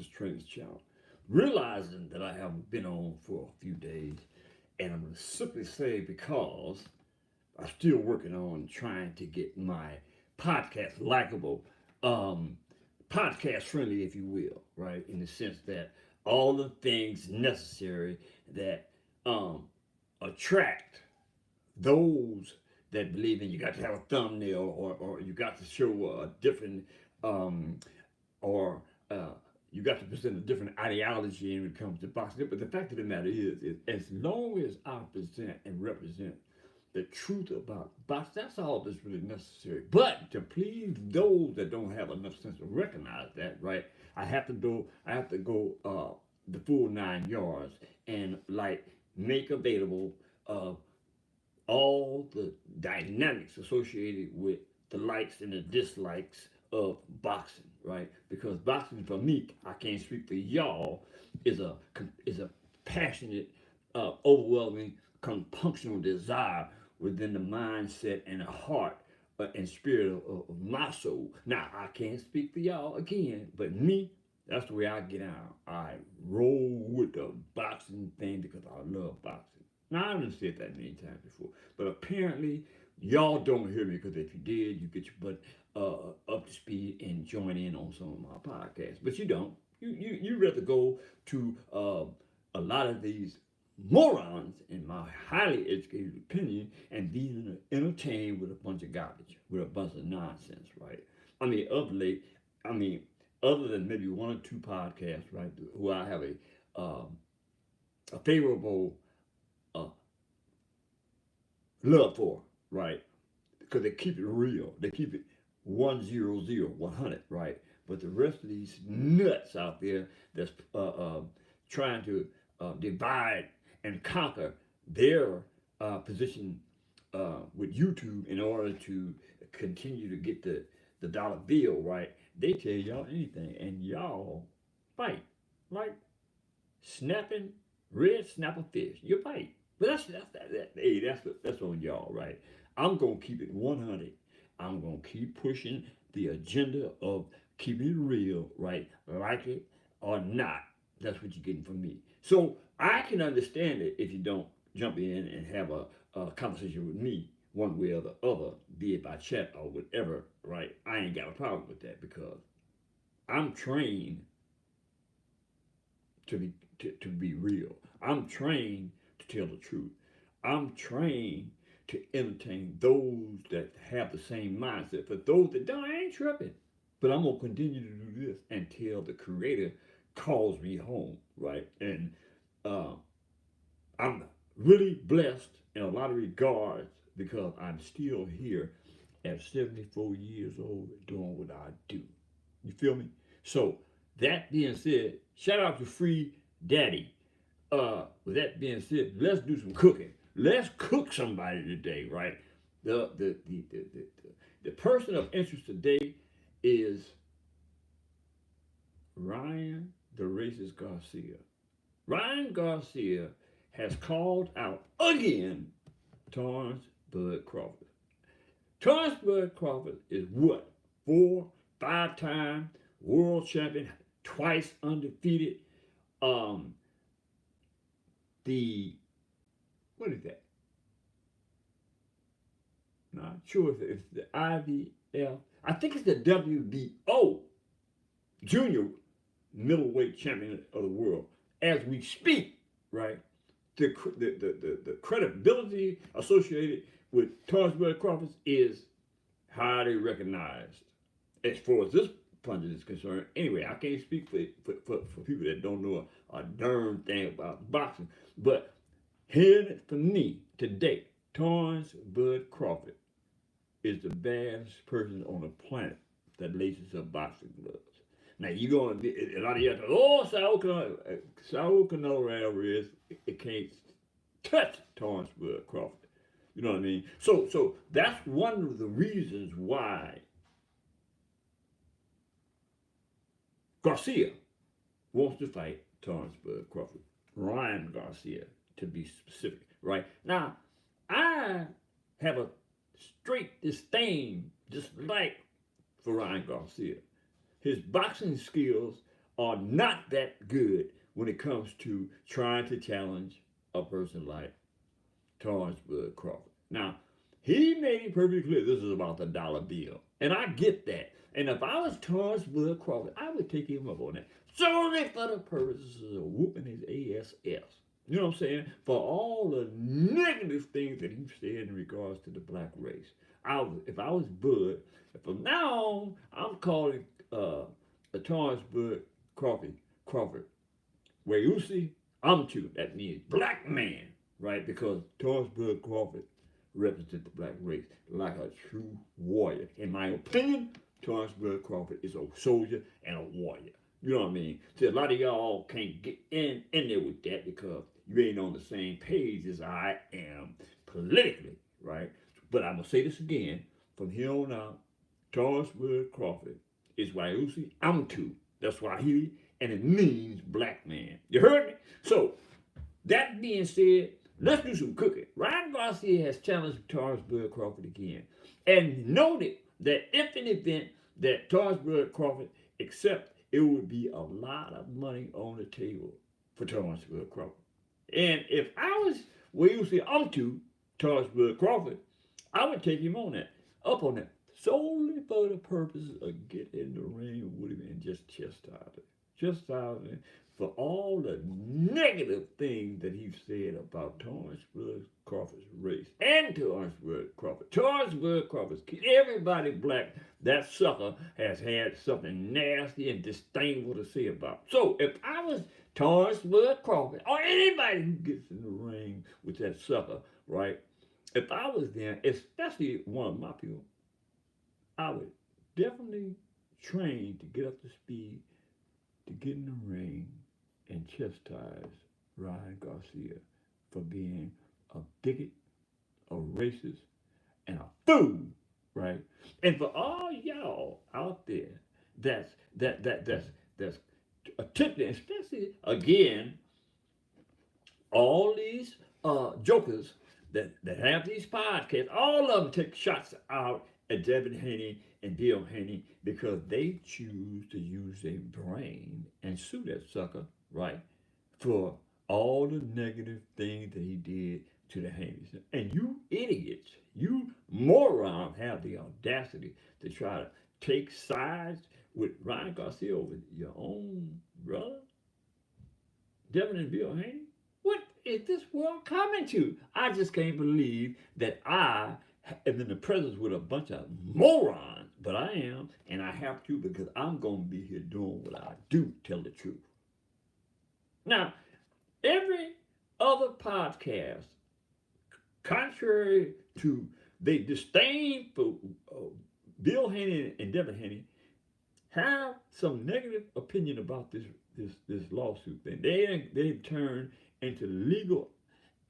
Trainer's Channel. Realizing that I haven't been on for a few days, and I'm going to simply say because I'm still working on trying to get my podcast likable, um, podcast friendly, if you will, right? In the sense that all the things necessary that um, attract those that believe in you got to have a thumbnail or you got to show a different um, or you got to present a different ideology when it comes to boxing. But the fact of the matter is as long as I present and represent the truth about boxing, that's all that's really necessary. But to please those that don't have enough sense to recognize that, right? I have to go the full 9 yards and like make available uh, all the dynamics associated with the likes and the dislikes of boxing, right? Because boxing for me, I can't speak for y'all, is a passionate, overwhelming, compunctional desire within the mindset and the heart and spirit of my soul. Now, I can't speak for y'all again, but me, that's the way I get out. I roll with the boxing thing because I love boxing. Now, I haven't said that many times before, but apparently y'all don't hear me because if you did, you get your butt up to speed and join in on some of my podcasts. But you don't. You rather go to a lot of these morons, in my highly educated opinion, and be entertained with a bunch of garbage, with a bunch of nonsense, right? I mean, of late, I mean, other than maybe one or two podcasts, right, who I have a favorable uh, love for, right? Because they keep it real. They keep it 100, 100, right? But the rest of these nuts out there that's trying to divide and conquer their position with YouTube in order to continue to get the dollar bill, right? They tell y'all anything, and y'all fight like snapping red snapper fish. You fight, but hey, that's on y'all, right? I'm gonna keep it 100. I'm gonna keep pushing the agenda of keeping it real, right? Like it or not, that's what you're getting from me. So I can understand it if you don't jump in and have a conversation with me one way or the other, be it by chat or whatever, right? I ain't got a problem with that because I'm trained to be real. I'm trained to tell the truth. I'm trained to entertain those that have the same mindset. For those that don't, I ain't tripping. But I'm gonna continue to do this until the Creator calls me home, right? And uh, I'm really blessed in a lot of regards because I'm still here at 74 years old doing what I do. You feel me? So that being said, shout out to Free Daddy. With that being said, let's do some cooking. Let's cook somebody today, right? The person of interest today is Ryan the Racist Garcia. Ryan Garcia has called out again Terence Bud Crawford. Terence Bud Crawford is what? 4, 5 time world champion, twice undefeated. Um, the what is that? Not sure if it's the IVF. I think it's the WBO junior middleweight champion of the world as we speak, right? The credibility associated with Terence Bud Crawford is highly recognized as far as this pundit is concerned. Anyway, I can't speak for people that don't know a darn thing about boxing, but hearing it from me today, Terence Bud Crawford is the baddest person on the planet that laces up boxing gloves. Now you going to a lot of y'all say, oh, Saul Canelo it can't touch Terence Bud Crawford. You know what I mean? So that's one of the reasons why Garcia wants to fight Terence Bud Crawford. Ryan Garcia, to be specific, right? Now, I have a straight disdain, dislike for Ryan Garcia. His boxing skills are not that good when it comes to trying to challenge a person like Terence Crawford. Now, he made it perfectly clear this is about the dollar bill. And I get that. And if I was Terence Crawford, I would take him up on that. Solely for the purposes of whooping his ass. You know what I'm saying? For all the negative things that he said in regards to the black race. If I was Bud, from now on, I'm calling Terence Crawford. Where you see, I'm too. That means black man, right? Because Terence Crawford represents the black race like a true warrior. In my opinion, Terence Crawford is a soldier and a warrior. You know what I mean? See, a lot of y'all can't get in there with that because you ain't on the same page as I am politically, right? But I'm going to say this again. From here on out, Terence Crawford is Wayusi Amtu. That's Swahili, and it means black man. You heard me? So, that being said, let's do some cooking. Ryan Garcia has challenged Terence Crawford again and noted that if an event that Terence Crawford accepts, it would be a lot of money on the table for Terence Crawford. And if I was where you see I'm to Terence Crawford, I would take him on that, up on that, solely for the purpose of getting in the ring with him and just chastise him for all the negative things that he said about Terence Crawford's race and Terence Crawford. Terence Crawford, everybody black, that sucker has had something nasty and disdainful to say about. So if I was Terence Crawford or anybody who gets in the ring with that sucker, right? If I was there, especially one of my people, I would definitely train to get up to speed, to get in the ring and chastise Ryan Garcia for being a bigot, a racist, and a fool, right? And for all y'all out there that's attempting, especially again, all these jokers that have these podcasts, all of them take shots out at Devin Haney and Bill Haney because they choose to use their brain and sue that sucker, right, for all the negative things that he did to the Haneys. And you idiots, you morons have the audacity to try to take sides with Ryan Garcia over your own brother, Devin and Bill Haney. What is this world coming to? I just can't believe that I am in the presence with a bunch of morons, but I am, and I have to because I'm going to be here doing what I do, tell the truth. Now, every other podcast, contrary to they disdain for Bill Haney and Devin Haney, have some negative opinion about this lawsuit thing. They've turned into legal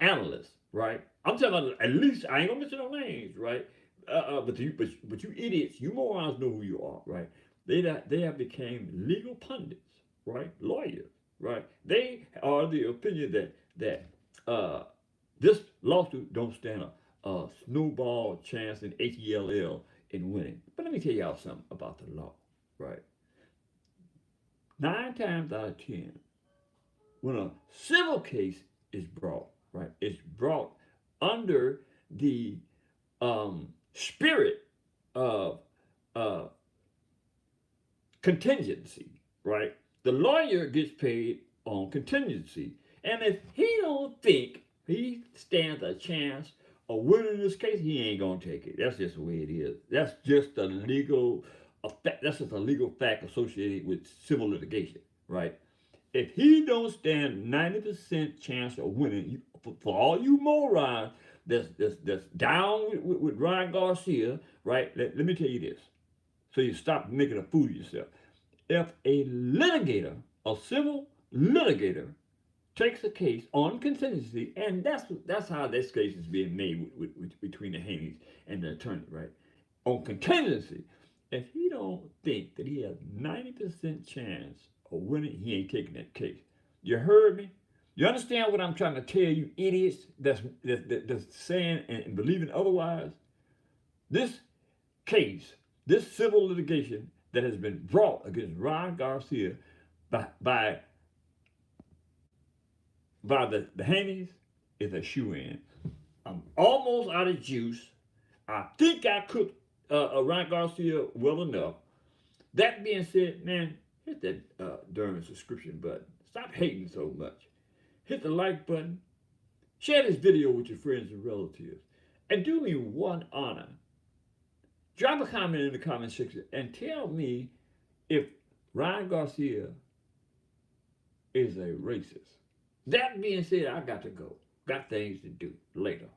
analysts, right? I'm talking about at least I ain't gonna mention no names, right? But you idiots, you morons know who you are, right? They have become legal pundits, right? Lawyers, right? They are the opinion that this lawsuit don't stand a snowball chance in HELL in winning. But let me tell y'all something about the law, right? 9 times out of 10, when a civil case is brought, right, it's brought under the spirit of contingency, right? The lawyer gets paid on contingency. And if he don't think he stands a chance of winning this case, he ain't gonna take it. That's just the way it is. That's just a legal effect. That's just a legal fact associated with civil litigation, right? If he don't stand 90% chance of winning, for all you morons that's down with Ryan Garcia, right? Let me tell you this, so you stop making a fool of yourself. If a litigator, a civil litigator, takes a case on contingency, and that's how this case is being made with between the Haneys and the attorney, right? On contingency, if he don't think that he has 90% chance of winning, he ain't taking that case. You heard me? You understand what I'm trying to tell you, idiots that's saying and believing otherwise? This case, this civil litigation that has been brought against Ryan Garcia by the Hannies is a shoe in. I'm almost out of juice. I think I cooked Ryan Garcia well enough. That being said, man, hit that darn subscription button. Stop hating so much. Hit the like button. Share this video with your friends and relatives. And do me one honor. Drop a comment in the comment section and tell me if Ryan Garcia is a racist. That being said, I got to go. Got things to do. Later.